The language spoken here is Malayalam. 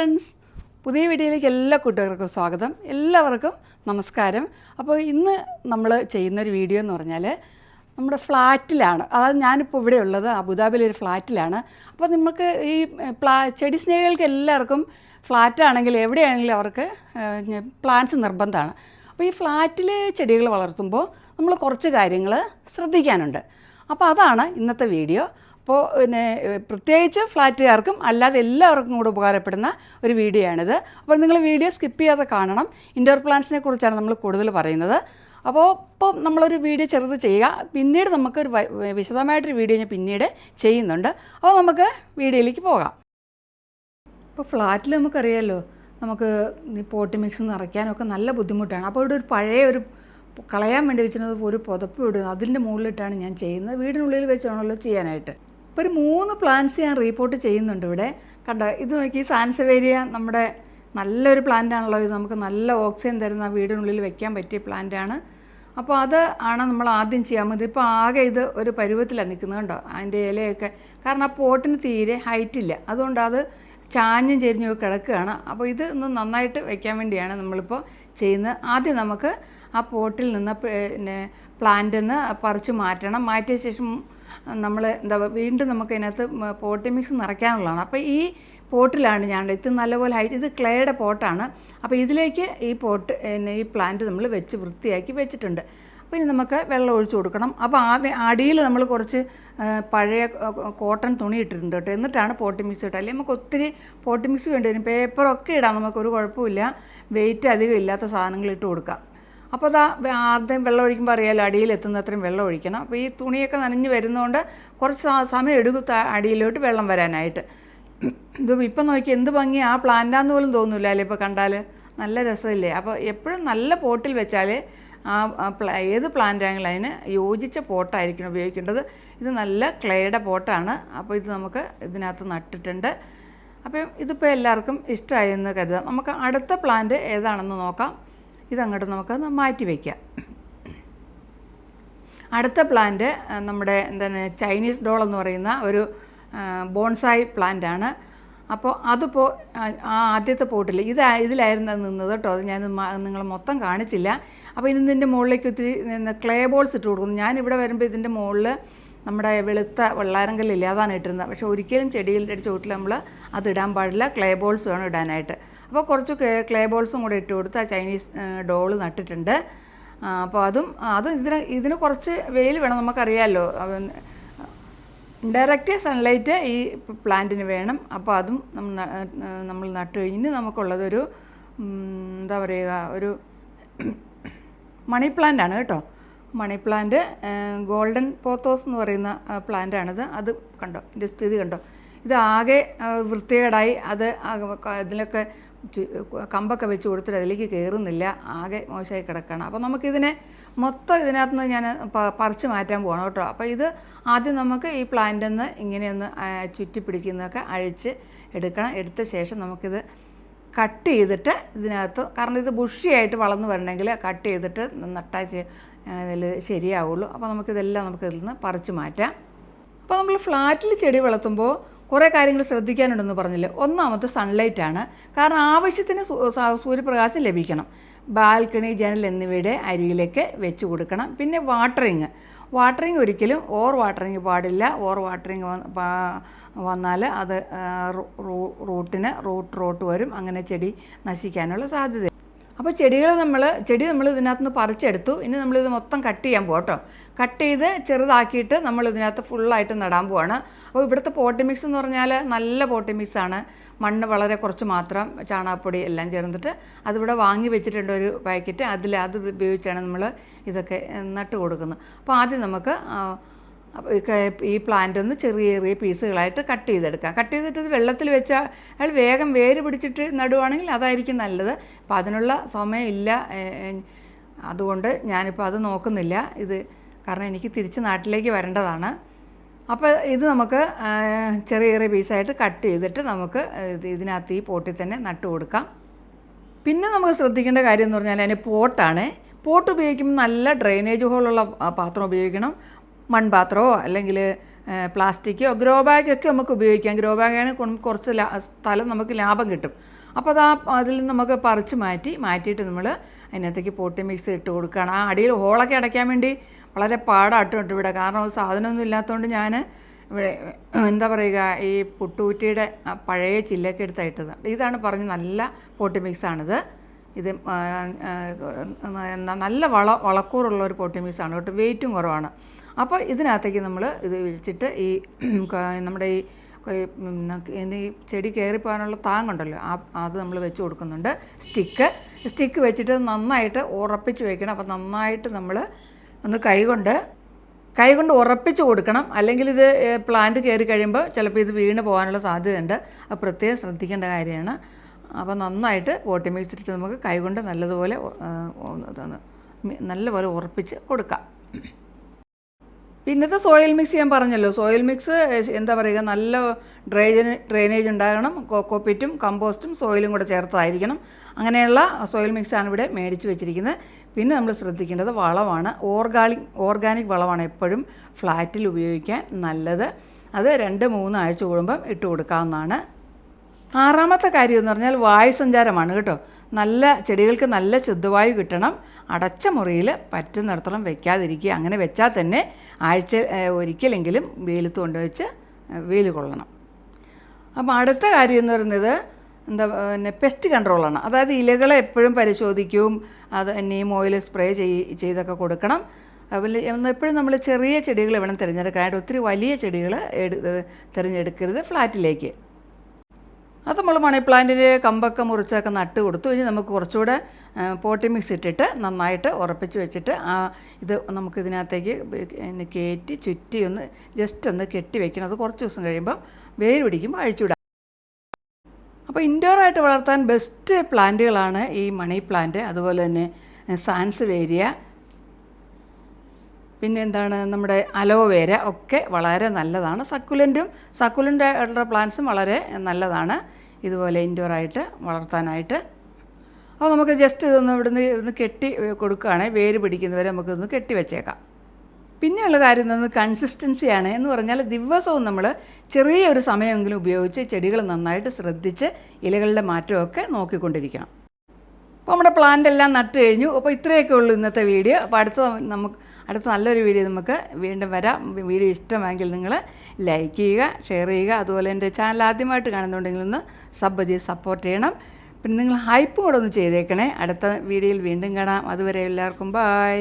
ഫ്രണ്ട്സ്, പുതിയ വീഡിയോയിലേക്ക് എല്ലാ കൂട്ടുകാർക്കും സ്വാഗതം. എല്ലാവർക്കും നമസ്കാരം. അപ്പോൾ ഇന്ന് നമ്മൾ ചെയ്യുന്നൊരു വീഡിയോ എന്ന് പറഞ്ഞാൽ നമ്മുടെ ഫ്ലാറ്റിലാണ്. അതായത് ഞാനിപ്പോൾ ഇവിടെ ഉള്ളത് അബുദാബിയിലൊരു ഫ്ലാറ്റിലാണ്. അപ്പോൾ നമുക്ക് ഈ ചെടി സ്നേഹികൾക്ക് എല്ലാവർക്കും ഫ്ലാറ്റാണെങ്കിൽ എവിടെയാണെങ്കിലും അവർക്ക് പ്ലാന്റ്സ് നിർബന്ധമാണ്. അപ്പോൾ ഈ ഫ്ലാറ്റിൽ ചെടികൾ വളർത്തുമ്പോൾ നമ്മൾ കുറച്ച് കാര്യങ്ങൾ ശ്രദ്ധിക്കാനുണ്ട്. അപ്പോൾ അതാണ് ഇന്നത്തെ വീഡിയോ. അപ്പോൾ പ്രത്യേകിച്ച് ഫ്ലാറ്റുകാർക്കും അല്ലാതെ എല്ലാവർക്കും കൂടെ ഉപകാരപ്പെടുന്ന ഒരു വീഡിയോ ആണിത്. അപ്പോൾ നിങ്ങൾ വീഡിയോ സ്കിപ്പ് ചെയ്യാതെ കാണണം. ഇൻഡോർ പ്ലാന്റ്സിനെ കുറിച്ചാണ് നമ്മൾ കൂടുതൽ പറയുന്നത്. അപ്പോൾ ഇപ്പോൾ നമ്മളൊരു വീഡിയോ ചെറുത് ചെയ്യുക, പിന്നീട് നമുക്കൊരു വിശദമായിട്ടൊരു വീഡിയോ ഞാൻ പിന്നീട് ചെയ്യുന്നുണ്ട്. അപ്പോൾ നമുക്ക് വീഡിയോയിലേക്ക് പോകാം. ഇപ്പോൾ ഫ്ലാറ്റിൽ നമുക്കറിയാമല്ലോ, നമുക്ക് ഈ പോട്ടി മിക്സ് നിറയ്ക്കാനൊക്കെ നല്ല ബുദ്ധിമുട്ടാണ്. അപ്പോൾ ഇവിടെ ഒരു പഴയ ഒരു കളയാൻ വേണ്ടി വെച്ചിരുന്നത് ഒരു പുതപ്പ് ഇടുക, അതിൻ്റെ മുകളിലിട്ടാണ് ഞാൻ ചെയ്യുന്നത്. വീടിനുള്ളിൽ വെച്ചാണല്ലോ ചെയ്യാനായിട്ട്. ഇപ്പോൾ ഒരു 3 പ്ലാന്റ്സ് ഞാൻ റീപോർട്ട് ചെയ്യുന്നുണ്ട് ഇവിടെ. കണ്ടോ, ഇത് നോക്കി, സാൻസവേരിയ നമ്മുടെ നല്ലൊരു പ്ലാന്റ് ആണല്ലോ ഇത്. നമുക്ക് നല്ല ഓക്സിജൻ തരുന്ന വീടിനുള്ളിൽ വെക്കാൻ പറ്റിയ പ്ലാന്റാണ്. അപ്പോൾ അത് ആണ് നമ്മൾ ആദ്യം ചെയ്യാൻ മതി. ഇപ്പോൾ ആകെ ഇത് ഒരു പരുവത്തിലാണ് നിൽക്കുന്നത്. കണ്ടോ അതിൻ്റെ ഇലയൊക്കെ, കാരണം ആ പോട്ടിന് തീരെ ഹൈറ്റില്ല, അതുകൊണ്ട് അത് ചാഞ്ഞും ചെരിഞ്ഞും കിടക്കുകയാണ്. അപ്പോൾ ഇത് ഒന്ന് നന്നായിട്ട് വെക്കാൻ വേണ്ടിയാണ് നമ്മളിപ്പോൾ ചെയ്യുന്നത്. ആദ്യം നമുക്ക് ആ പോട്ടിൽ നിന്ന് പ്ലാന്റിൽ നിന്ന് പറിച്ച് മാറ്റണം. മാറ്റിയ ശേഷം നമ്മൾ വീണ്ടും നമുക്ക് അതിനകത്ത് പോട്ടി മിക്സ് നിറയ്ക്കാനുള്ളതാണ്. അപ്പോൾ ഈ പോട്ടിലാണ് ഞാൻ ഇത് നല്ലപോലെ ഹൈറ്റ്, ഇത് ക്ലേയുടെ പോട്ടാണ്. അപ്പോൾ ഇതിലേക്ക് ഈ പോട്ട് ഈ പ്ലാന്റ് നമ്മൾ വെച്ച് വൃത്തിയാക്കി വെച്ചിട്ടുണ്ട്. അപ്പോൾ ഇനി നമുക്ക് വെള്ളം ഒഴിച്ചു കൊടുക്കണം. അപ്പോൾ ആദ്യം അടിയിൽ നമ്മൾ കുറച്ച് പഴയ കോട്ടൺ തുണി ഇട്ടിട്ടുണ്ട് കേട്ടോ. എന്നിട്ടാണ് പോട്ടി മിക്സ് ഇട്ടത്. അല്ലെങ്കിൽ നമുക്ക് ഒത്തിരി പോട്ടി മിക്സ് വേണ്ടി വരും. പേപ്പറൊക്കെ ഇടാം, നമുക്കൊരു കുഴപ്പമില്ല. വെയിറ്റ് അധികം ഇല്ലാത്ത സാധനങ്ങൾ ഇട്ട് കൊടുക്കാം. അപ്പോൾ ആദ്യം വെള്ളം ഒഴിക്കുമ്പോൾ അറിയാമല്ലോ, അടിയിലെത്തുന്ന അത്രയും വെള്ളം ഒഴിക്കണം. അപ്പോൾ ഈ തുണിയൊക്കെ നനഞ്ഞ് വരുന്നതുകൊണ്ട് കുറച്ച് സമയം എടുക്കും അടിയിലോട്ട് വെള്ളം വരാനായിട്ട്. ഇത് ഇപ്പം നോക്കി എന്ത് ഭംഗി, ആ പ്ലാന്റാന്ന് പോലും തോന്നില്ല അല്ലേ ഇപ്പോൾ കണ്ടാൽ. നല്ല രസമില്ലേ? അപ്പോൾ എപ്പോഴും നല്ല പോട്ടിൽ വെച്ചാൽ ഏത് പ്ലാന്റ് ആണെങ്കിലും അതിന് യോജിച്ച പോട്ടായിരിക്കണം ഉപയോഗിക്കേണ്ടത്. ഇത് നല്ല ക്ലേയുടെ പോട്ടാണ്. അപ്പോൾ ഇത് നമുക്ക് ഇതിനകത്ത് നട്ടിട്ടുണ്ട്. അപ്പം ഇതിപ്പോൾ എല്ലാവർക്കും ഇഷ്ടമായെന്ന് കരുതാം. നമുക്ക് അടുത്ത പ്ലാന്റ് ഏതാണെന്ന് നോക്കാം. ഇതങ്ങോട്ട് നമുക്ക് മാറ്റി വയ്ക്കാം. അടുത്ത പ്ലാന്റ് നമ്മുടെ എന്താണ് ചൈനീസ് ഡോൾ എന്ന് പറയുന്ന ഒരു ബോൺസായി പ്ലാന്റാണ്. അപ്പോൾ അതിപ്പോൾ ആ ആദ്യത്തെ പോട്ടിൽ ഇതിലായിരുന്നു നിന്നത് കേട്ടോ. അത് ഞാൻ നിങ്ങൾ മൊത്തം കാണിച്ചില്ല. അപ്പോൾ ഇതിൻ്റെ മുകളിലേക്ക് ഒത്തിരി ക്ലേ ബോൾസ് ഇട്ട് കൊടുക്കുന്നു. ഞാനിവിടെ വരുമ്പോൾ ഇതിൻ്റെ മുകളിൽ നമ്മുടെ വെളുത്ത വെള്ളാരങ്കല്ലില്ലേ, അതാണ് ഇട്ടിരുന്നത്. പക്ഷേ ഒരിക്കലും ചെടികളുടെ ചുവട്ടിൽ നമ്മൾ അതിടാൻ പാടില്ല. ക്ലേ ബോൾസ് വേണം ഇടാനായിട്ട്. അപ്പോൾ കുറച്ച് ക്ലേ ബോൾസും കൂടെ ഇട്ട് കൊടുത്ത് ആ ചൈനീസ് ഡോൾ നട്ടിട്ടുണ്ട്. അപ്പോൾ അതും ഇതിന് കുറച്ച് വെയിൽ വേണം, നമുക്കറിയാമല്ലോ. ഡയറക്റ്റ് സൺലൈറ്റ് ഈ പ്ലാന്റിന് വേണം. അപ്പോൾ അതും നമ്മൾ നട്ട് കഴിഞ്ഞ് നമുക്കുള്ളതൊരു എന്താ പറയുക, ഒരു മണി പ്ലാന്റാണ് കേട്ടോ. മണി പ്ലാന്റ് ഗോൾഡൻ പോത്തോസ് എന്ന് പറയുന്ന പ്ലാന്റാണിത്. അത് കണ്ടോ, ഇതിൻ്റെ സ്ഥിതി കണ്ടോ. ഇതാകെ വൃത്തികേടായി, അത് ഇതിലൊക്കെ കമ്പൊക്കെ വെച്ച് കൊടുത്തിട്ട് അതിലേക്ക് കയറുന്നില്ല, ആകെ മോശമായി കിടക്കുകയാണ്. അപ്പോൾ നമുക്കിതിനെ മൊത്തം ഇതിനകത്ത് നിന്ന് ഞാൻ പറിച്ച് മാറ്റാൻ പോകണം കേട്ടോ. അപ്പോൾ ഇത് ആദ്യം നമുക്ക് ഈ പ്ലാന്റിൽ നിന്ന് ഇങ്ങനെയൊന്ന് ചുറ്റി പിടിക്കുന്നതൊക്കെ അഴിച്ച് എടുക്കണം. എടുത്ത ശേഷം നമുക്കിത് കട്ട് ചെയ്തിട്ട് ഇതിനകത്ത്, കാരണം ഇത് ബുഷിയായിട്ട് വളർന്നു വരണമെങ്കിൽ കട്ട് ചെയ്തിട്ട് നട്ടാൽ അതിൽ ശരിയാവുള്ളൂ. അപ്പോൾ നമുക്കിതെല്ലാം ഇതിൽ നിന്ന് പറിച്ച് മാറ്റാം. അപ്പോൾ നമ്മൾ ഫ്ലാറ്റിൽ ചെടി വളർത്തുമ്പോൾ കുറേ കാര്യങ്ങൾ ശ്രദ്ധിക്കാനുണ്ടെന്ന് പറഞ്ഞില്ലേ. ഒന്നാമത്തെ സൺലൈറ്റാണ്. കാരണം ആവശ്യത്തിന് സൂര്യപ്രകാശം ലഭിക്കണം. ബാൽക്കണി, ജനൽ എന്നിവയുടെ അരികിലേക്ക് വെച്ച് കൊടുക്കണം. പിന്നെ വാട്ടറിങ് ഒരിക്കലും ഓവർ വാട്ടറിങ് പാടില്ല. ഓവർ വാട്ടറിങ് വന്നാൽ അത് റൂട്ട് വരും. അങ്ങനെ ചെടി നശിക്കാനുള്ള സാധ്യത. അപ്പോൾ ചെടി നമ്മൾ ഇതിനകത്ത് നിന്ന് പറിച്ചെടുത്തു. ഇനി നമ്മളിത് മൊത്തം കട്ട് ചെയ്യാൻ പോകാം കേട്ടോ. കട്ട് ചെയ്ത് ചെറുതാക്കിയിട്ട് നമ്മൾ ഇതിനകത്ത് ഫുള്ളായിട്ട് നടാൻ പോവാണ്. അപ്പോൾ ഇവിടുത്തെ പോട്ടി മിക്സ് എന്ന് പറഞ്ഞാൽ നല്ല പോട്ടി മിക്സാണ്. മണ്ണ് വളരെ കുറച്ച് മാത്രം, ചാണകപ്പൊടി എല്ലാം ചേർന്നിട്ട് അതിവിടെ വാങ്ങി വെച്ചിട്ടുണ്ട് ഒരു പാക്കറ്റ്. അത് ഉപയോഗിച്ചാണ് നമ്മൾ ഇതൊക്കെ നട്ട് കൊടുക്കുന്നത്. അപ്പോൾ ആദ്യം നമുക്ക് ഈ പ്ലാന്റ് ഒന്ന് ചെറിയ പീസുകളായിട്ട് കട്ട് ചെയ്തെടുക്കാം. കട്ട് ചെയ്തിട്ട് ഇത് വെള്ളത്തിൽ വെച്ചാൽ അയാൾ വേഗം വേര് പിടിച്ചിട്ട് നടുവാണെങ്കിൽ അതായിരിക്കും നല്ലത്. അപ്പോൾ അതിനുള്ള സമയമില്ല, അതുകൊണ്ട് ഞാനിപ്പോൾ അത് നോക്കുന്നില്ല. കാരണം എനിക്ക് തിരിച്ച് നാട്ടിലേക്ക് വരേണ്ടതാണ്. അപ്പോൾ ഇത് നമുക്ക് ചെറിയ പീസായിട്ട് കട്ട് ചെയ്തിട്ട് നമുക്ക് ഇതിനകത്ത് ഈ പോട്ടിൽ തന്നെ നട്ട് കൊടുക്കാം. പിന്നെ നമുക്ക് ശ്രദ്ധിക്കേണ്ട കാര്യം എന്ന് പറഞ്ഞാൽ അതിന് പോട്ടാണ്. പോട്ട് ഉപയോഗിക്കുമ്പോൾ നല്ല ഡ്രെയിനേജ് ഹോളുള്ള പാത്രം ഉപയോഗിക്കണം. മൺപാത്രമോ അല്ലെങ്കിൽ പ്ലാസ്റ്റിക്കോ ഗ്രോ ബാഗൊക്കെ നമുക്ക് ഉപയോഗിക്കാം. ഗ്രോ ബാഗാണ് കുറച്ച് സ്ഥലം നമുക്ക് ലാഭം കിട്ടും. അപ്പോൾ അതിൽ നിന്ന് നമുക്ക് പറിച്ച് മാറ്റിയിട്ട് നമ്മൾ അതിനകത്തേക്ക് പോട്ടി മിക്സ് ഇട്ട് കൊടുക്കുകയാണ്. ആ അടിയിൽ ഹോളൊക്കെ അടയ്ക്കാൻ വേണ്ടി വളരെ പാടാട്ടുണ്ട് ഇവിടെ. കാരണം സാധനമൊന്നും ഇല്ലാത്തതുകൊണ്ട് ഞാൻ ഇവിടെ എന്താ പറയുക, ഈ പുട്ടുകുറ്റിയുടെ പഴയ ചില്ലൊക്കെ എടുത്തായിട്ടത്. ഇതാണ് പറഞ്ഞ് നല്ല പോട്ടി മിക്സാണിത്. ഇത് നല്ല വളക്കൂറുള്ള ഒരു പോട്ടി മിക്സാണ് കേട്ടോ. വെയിറ്റും കുറവാണ്. അപ്പോൾ ഇതിനകത്തേക്ക് നമ്മൾ ഇത് വെച്ചിട്ട് ഈ നമ്മുടെ ഈ ചെടി കയറിപ്പോകാനുള്ള താങ്ങുണ്ടല്ലോ, അത് നമ്മൾ വെച്ച് കൊടുക്കുന്നുണ്ട്. സ്റ്റിക്ക് വെച്ചിട്ട് നന്നായിട്ട് ഉറപ്പിച്ച് വയ്ക്കണം. അപ്പോൾ നന്നായിട്ട് നമ്മൾ ഒന്ന് കൈകൊണ്ട് ഉറപ്പിച്ച് കൊടുക്കണം. അല്ലെങ്കിൽ ഇത് പ്ലാന്റ് കയറി കഴിയുമ്പോൾ ചിലപ്പോൾ ഇത് വീണ് പോകാനുള്ള സാധ്യതയുണ്ട്. അത് പ്രത്യേകം ശ്രദ്ധിക്കേണ്ട കാര്യമാണ്. അപ്പോൾ നന്നായിട്ട് പോട്ടി മിക്സ് ഇട്ടിട്ട് നമുക്ക് കൈകൊണ്ട് നല്ലതുപോലെ ഉറപ്പിച്ച് കൊടുക്കാം. പിന്നത്തെ സോയിൽ മിക്സ് ഞാൻ പറഞ്ഞല്ലോ. സോയിൽ മിക്സ് എന്താ പറയുക, നല്ല ഡ്രെയിനേജ് ഉണ്ടാകണം. കോക്കോപ്പിറ്റും കമ്പോസ്റ്റും സോയിലും കൂടെ ചേർത്തതായിരിക്കണം. അങ്ങനെയുള്ള സോയിൽ മിക്സാണ് ഇവിടെ മേടിച്ച് വെച്ചിരിക്കുന്നത്. പിന്നെ നമ്മൾ ശ്രദ്ധിക്കേണ്ടത് വളമാണ്. ഓർഗാനിക് വളമാണ് എപ്പോഴും ഫ്ലാറ്റിൽ ഉപയോഗിക്കാൻ നല്ലത്. അത് 2-3 ആഴ്ച കൂടുമ്പം ഇട്ട് കൊടുക്കാവുന്നതാണ്. 6ാമത്തെ കാര്യം എന്ന് പറഞ്ഞാൽ വായു സഞ്ചാരമാണ് കേട്ടോ. ചെടികൾക്ക് നല്ല ശുദ്ധവായു കിട്ടണം. അടച്ച മുറിയിൽ പറ്റുന്നിടത്തോളം വെക്കാതിരിക്കുക. അങ്ങനെ വെച്ചാൽ തന്നെ ആഴ്ച ഒരിക്കലെങ്കിലും വെയിലത്ത് കൊണ്ടുവച്ച് വെയിൽ കൊള്ളണം. അപ്പോൾ അടുത്ത കാര്യം എന്ന് പറയുന്നത് പെസ്റ്റ് കൺട്രോളാണ്. അതായത് ഇലകളെ എപ്പോഴും പരിശോധിക്കും. അത് നീം ഓയിൽ സ്പ്രേ ചെയ്തൊക്കെ കൊടുക്കണം. അതുപോലെ എപ്പോഴും നമ്മൾ ചെറിയ ചെടികൾ വേണം തിരഞ്ഞെടുക്കാനായിട്ട്. ഒത്തിരി വലിയ ചെടികൾ തിരഞ്ഞെടുക്കരുത് ഫ്ലാറ്റിലേക്ക്. അത് നമ്മൾ മണി പ്ലാന്റിൻ്റെ കമ്പൊക്കെ മുറിച്ചൊക്കെ നട്ട് കൊടുത്തു. ഇനി നമുക്ക് കുറച്ചുകൂടെ പോട്ടി മിക്സ് ഇട്ടിട്ട് നന്നായിട്ട് ഉറപ്പിച്ച് വെച്ചിട്ട് ഇത് നമുക്കിതിനകത്തേക്ക് കയറ്റി ചുറ്റി ജസ്റ്റ് ഒന്ന് കെട്ടി വെക്കണം. അത് കുറച്ച് ദിവസം കഴിയുമ്പോൾ വേര് പിടിക്കുമ്പോൾ അഴിച്ചുവിടാം. അപ്പോൾ ഇൻഡോറായിട്ട് വളർത്താൻ ബെസ്റ്റ് പ്ലാന്റുകളാണ് ഈ മണി പ്ലാന്റ്, അതുപോലെ തന്നെ സാൻസ്വേരിയ, പിന്നെ നമ്മുടെ അലോവേര ഒക്കെ വളരെ നല്ലതാണ്. സക്കുലൻ്റ് ആയിട്ടുള്ള പ്ലാന്റ്സും വളരെ നല്ലതാണ് ഇതുപോലെ ഇൻഡോറായിട്ട് വളർത്താനായിട്ട്. അപ്പോൾ നമുക്ക് ജസ്റ്റ് ഇതൊന്ന് കെട്ടി കൊടുക്കുകയാണെങ്കിൽ വേര് പിടിക്കുന്നവരെ നമുക്കിതൊന്ന് കെട്ടി വെച്ചേക്കാം. പിന്നെയുള്ള കാര്യം കൺസിസ്റ്റൻസിയാണ്. എന്ന് പറഞ്ഞാൽ ദിവസവും നമ്മൾ ചെറിയൊരു സമയമെങ്കിലും ഉപയോഗിച്ച് ചെടികൾ നന്നായിട്ട് ശ്രദ്ധിച്ച് ഇലകളുടെ മാറ്റമൊക്കെ നോക്കിക്കൊണ്ടിരിക്കണം. അപ്പോൾ നമ്മുടെ പ്ലാന്റ് എല്ലാം നട്ട് കഴിഞ്ഞു. അപ്പോൾ ഇത്രയൊക്കെ ഉള്ളൂ ഇന്നത്തെ വീഡിയോ. അപ്പോൾ അടുത്ത നല്ലൊരു വീഡിയോ നമുക്ക് വീണ്ടും വരാം. വീഡിയോ ഇഷ്ടമെങ്കിൽ നിങ്ങൾ ലൈക്ക് ചെയ്യുക, ഷെയർ ചെയ്യുക. അതുപോലെ എൻ്റെ ചാനൽ ആദ്യമായിട്ട് കാണുന്നുണ്ടെങ്കിൽ ഒന്ന് സപ്പോർട്ട് ചെയ്യണം. പിന്നെ നിങ്ങൾ ഹൈപ്പും കൂടെ ഒന്ന് ചെയ്തേക്കണേ. അടുത്ത വീഡിയോയിൽ വീണ്ടും കാണാം. അതുവരെ എല്ലാവർക്കും ബൈ.